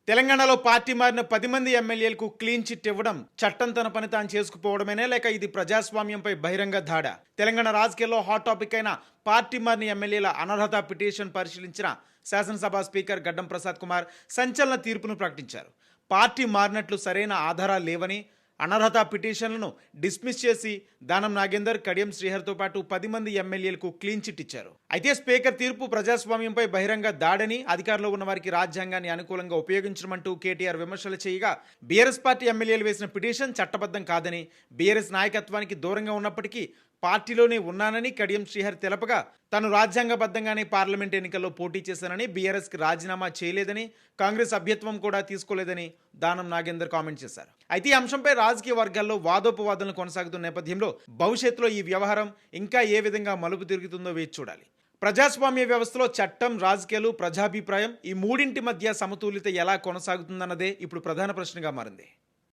తెలంగాణలో పార్టీ మారిన 10 మంది ఎమ్మెల్యేలకు క్లీన్ చిట్ ఇవ్వడం చట్టం తన పని తాను చేసుకుపోవడమేనే లేక ఇది ప్రజాస్వామ్యంపై బహిరంగ దాడా? తెలంగాణ రాజకీయాల్లో హాట్ టాపిక్ అయిన పార్టీ మారిన ఎమ్మెల్యేల అనర్హత పిటిషన్ పరిశీలించిన శాసనసభ స్పీకర్ గడ్డం ప్రసాద్ కుమార్ సంచలన తీర్పును ప్రకటించారు. పార్టీ మారినట్లు సరైన ఆధారాలు లేవని, అనర్హత పిటిషన్లను డిస్మిస్ చేసి దానం నాగేందర్, కడియం శ్రీహర్తో పాటు 10 మంది ఎమ్మెల్యేలకు క్లీన్ చిట్ ఇచ్చారు. అయితే స్పీకర్ తీర్పు ప్రజాస్వామ్యంపై బహిరంగ దాడని, అధికారంలో ఉన్న వారికి రాజ్యాంగాన్ని అనుకూలంగా ఉపయోగించమంటూ కేటీఆర్ విమర్శలు చేయగా, బీఆర్ఎస్ పార్టీ ఎమ్మెల్యేలు వేసిన పిటిషన్ చట్టబద్ధం కాదని, బీఆర్ఎస్ నాయకత్వానికి దూరంగా ఉన్నప్పటికీ పార్టీలోనే ఉన్నానని కడియం శ్రీహరి తెలపగా, తాను రాజ్యాంగబద్ధంగానే పార్లమెంట్ ఎన్నికల్లో పోటీ చేశానని, బీఆర్ఎస్కి రాజీనామా చేయలేదని, కాంగ్రెస్ అభ్యత్వం కూడా తీసుకోలేదని దానం నాగేందర్ కామెంట్ చేశారు. అయితే ఈ అంశంపై రాజకీయ వర్గాల్లో వాదోపవాదనలు కొనసాగుతున్న నేపథ్యంలో భవిష్యత్తులో ఈ వ్యవహారం ఇంకా ఏ విధంగా మలుపు తిరుగుతుందో వేచి చూడాలి. ప్రజాస్వామ్య వ్యవస్థలో చట్టం, రాజకీయాలు, ప్రజాభిప్రాయం ఈ మూడింటి మధ్య సమతుల్యత ఎలా కొనసాగుతుందన్నదే ఇప్పుడు ప్రధాన ప్రశ్నగా మారింది.